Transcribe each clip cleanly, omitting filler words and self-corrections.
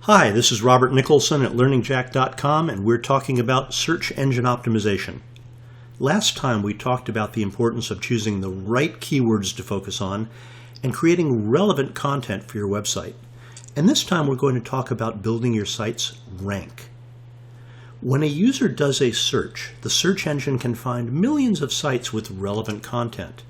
Hi, this is Robert Nicholson at LearningJack.com, and we're talking about search engine optimization. Last time we talked about the importance of choosing the right keywords to focus on and creating relevant content for your website. And this time we're going to talk about building your site's rank. When a user does a search, the search engine can find millions of sites with relevant content,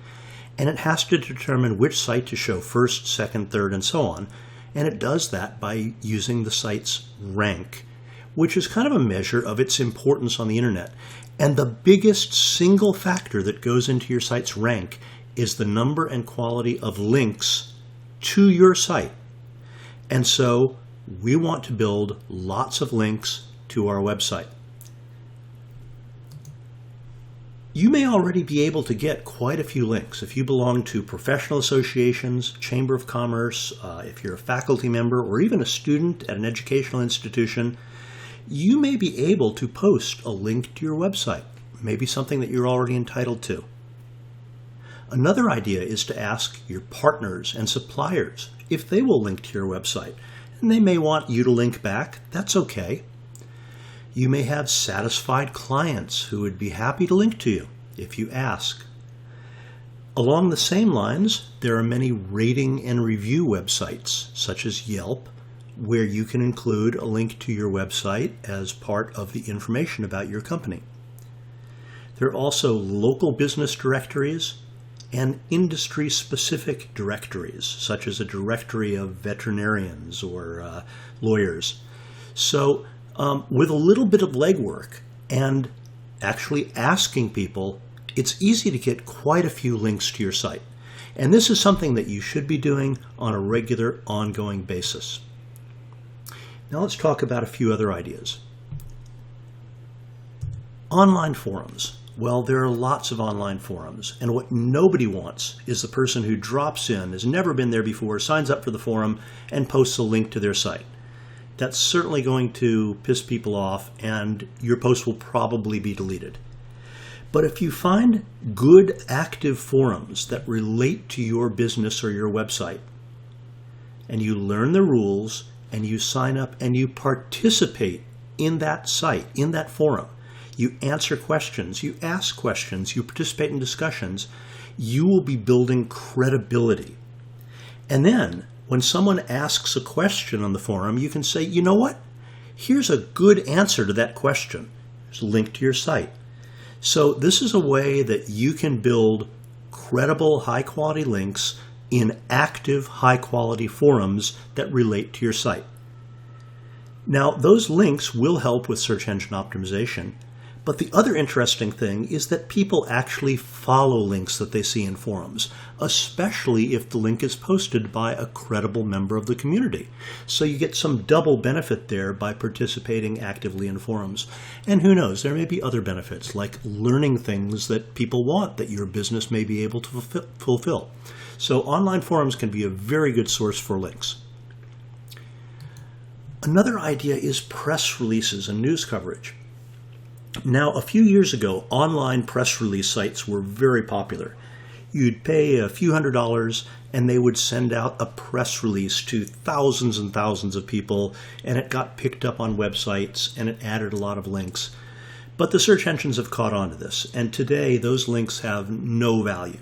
and it has to determine which site to show first, second, third, and so on. And it does that by using the site's rank, which is kind of a measure of its importance on the internet. And the biggest single factor that goes into your site's rank is the number and quality of links to your site. And so we want to build lots of links to our website. You may already be able to get quite a few links. If you belong to professional associations, Chamber of Commerce, if you're a faculty member, or even a student at an educational institution, you may be able to post a link to your website, maybe something that you're already entitled to. Another idea is to ask your partners and suppliers if they will link to your website, and they may want you to link back. That's okay. You may have satisfied clients who would be happy to link to you if you ask. Along the same lines, there are many rating and review websites, such as Yelp, where you can include a link to your website as part of the information about your company. There are also local business directories and industry-specific directories, such as a directory of veterinarians or lawyers. So, with a little bit of legwork and actually asking people, it's easy to get quite a few links to your site. And this is something that you should be doing on a regular, ongoing basis. Now let's talk about a few other ideas. Online forums. Well, there are lots of online forums, and what nobody wants is the person who drops in, has never been there before, signs up for the forum, and posts a link to their site. That's certainly going to piss people off, and your post will probably be deleted. But if you find good active forums that relate to your business or your website, and you learn the rules, and you sign up, and you participate in that site, in that forum, you answer questions, you ask questions, you participate in discussions, you will be building credibility. And then, when someone asks a question on the forum, you can say, you know what? Here's a good answer to that question. There's a link to your site. So this is a way that you can build credible, high-quality links in active, high-quality forums that relate to your site. Now, those links will help with search engine optimization. But the other interesting thing is that people actually follow links that they see in forums, especially if the link is posted by a credible member of the community. So you get some double benefit there by participating actively in forums. And who knows, there may be other benefits, like learning things that people want that your business may be able to fulfill. So online forums can be a very good source for links. Another idea is press releases and news coverage. Now, a few years ago, online press release sites were very popular. You'd pay a few $100s and they would send out a press release to thousands and thousands of people, and it got picked up on websites and it added a lot of links. But the search engines have caught on to this, and today those links have no value.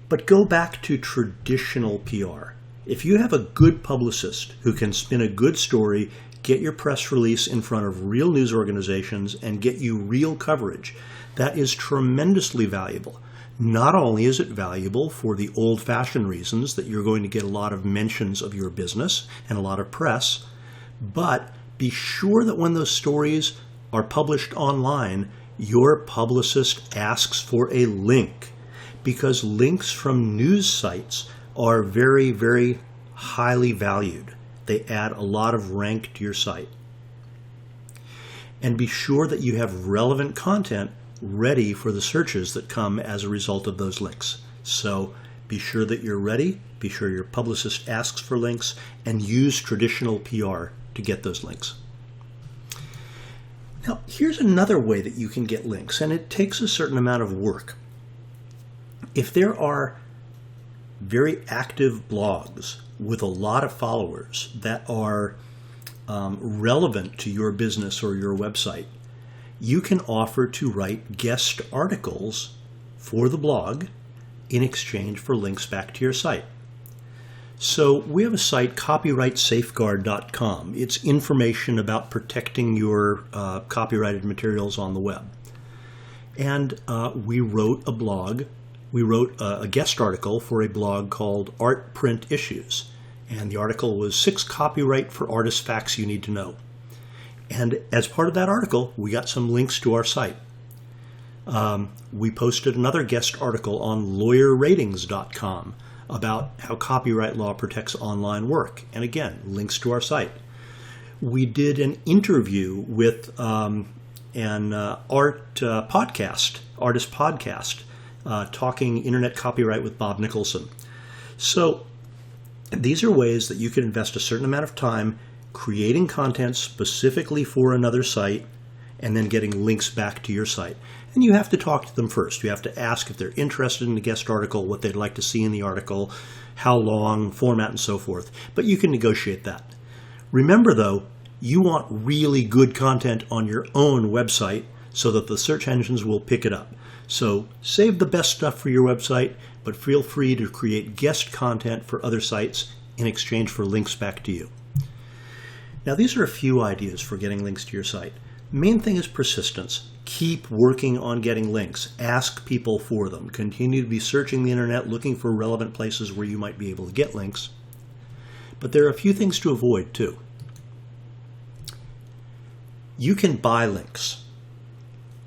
But go back to traditional PR. If you have a good publicist who can spin a good story, get your press release in front of real news organizations, and get you real coverage, that is tremendously valuable. Not only is it valuable for the old-fashioned reasons that you're going to get a lot of mentions of your business and a lot of press, but be sure that when those stories are published online, your publicist asks for a link, because links from news sites are very, very highly valued. They add a lot of rank to your site. And be sure that you have relevant content ready for the searches that come as a result of those links. So be sure that you're ready, be sure your publicist asks for links, and use traditional PR to get those links. Now, here's another way that you can get links, and it takes a certain amount of work. If there are very active blogs with a lot of followers that are relevant to your business or your website, you can offer to write guest articles for the blog in exchange for links back to your site. So we have a site, copyrightsafeguard.com. It's information about protecting your copyrighted materials on the web. And we wrote a blog. We wrote a guest article for a blog called Art Print Issues. And the article was 6 copyright for artist facts you need to know. And as part of that article, we got some links to our site. We posted another guest article on lawyerratings.com about how copyright law protects online work. And again, links to our site. We did an interview with an artist podcast, talking internet copyright with Bob Nicholson. So these are ways that you can invest a certain amount of time creating content specifically for another site and then getting links back to your site. And you have to talk to them first. You have to ask if they're interested in the guest article, what they'd like to see in the article, how long, format, and so forth. But you can negotiate that. Remember, though, you want really good content on your own website so that the search engines will pick it up. So save the best stuff for your website, but feel free to create guest content for other sites in exchange for links back to you. Now, these are a few ideas for getting links to your site. Main thing is persistence. Keep working on getting links. Ask people for them. Continue to be searching the internet, looking for relevant places where you might be able to get links. But there are a few things to avoid, too. You can buy links.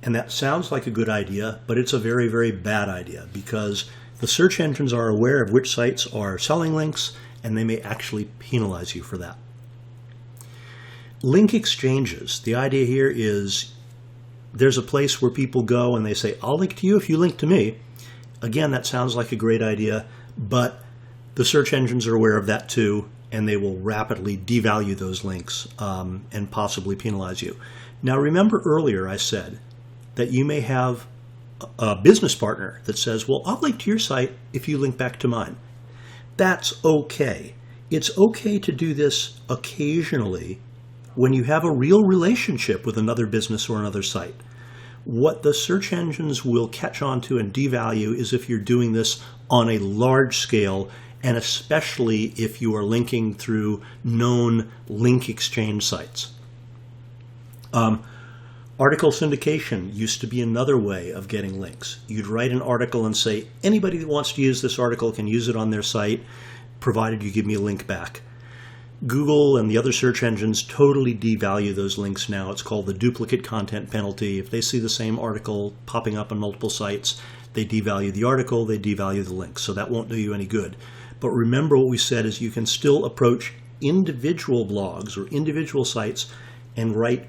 And that sounds like a good idea, but it's a very, very bad idea because the search engines are aware of which sites are selling links, and they may actually penalize you for that. Link exchanges. The idea here is there's a place where people go and they say, I'll link to you if you link to me. Again, that sounds like a great idea, but the search engines are aware of that too, and they will rapidly devalue those links and possibly penalize you. Now, remember earlier I said that you may have a business partner that says, well, I'll link to your site if you link back to mine. That's okay. It's okay to do this occasionally when you have a real relationship with another business or another site. What the search engines will catch on to and devalue is if you're doing this on a large scale, and especially if you are linking through known link exchange sites. Article syndication used to be another way of getting links. You'd write an article and say, anybody that wants to use this article can use it on their site, provided you give me a link back. Google and the other search engines totally devalue those links now. It's called the duplicate content penalty. If they see the same article popping up on multiple sites, they devalue the article, they devalue the link. So that won't do you any good. But remember what we said is you can still approach individual blogs or individual sites and write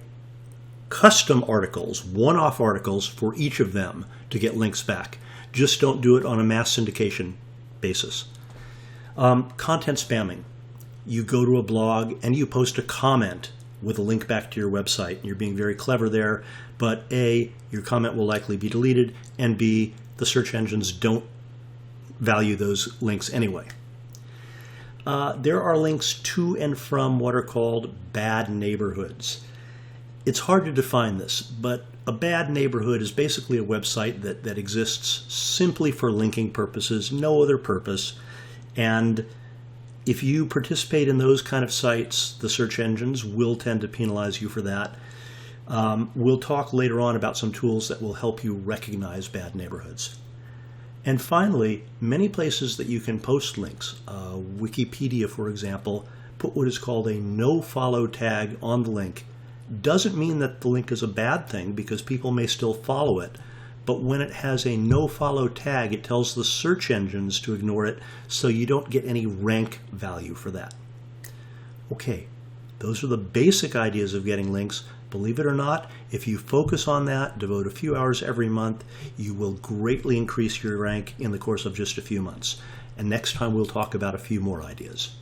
custom articles, one-off articles for each of them to get links back. Just don't do it on a mass syndication basis. Content spamming. You go to a blog and you post a comment with a link back to your website. And you're being very clever there, but A, your comment will likely be deleted, and B, the search engines don't value those links anyway. There are links to and from what are called bad neighborhoods. It's hard to define this, but a bad neighborhood is basically a website that exists simply for linking purposes, no other purpose. And if you participate in those kind of sites, the search engines will tend to penalize you for that. We'll talk later on about some tools that will help you recognize bad neighborhoods. And finally, many places that you can post links, Wikipedia, for example, put what is called a no-follow tag on the link. Doesn't mean that the link is a bad thing because people may still follow it. But when it has a no-follow tag, it tells the search engines to ignore it so you don't get any rank value for that. Okay, those are the basic ideas of getting links. Believe it or not, if you focus on that, devote a few hours every month, you will greatly increase your rank in the course of just a few months. And next time we'll talk about a few more ideas.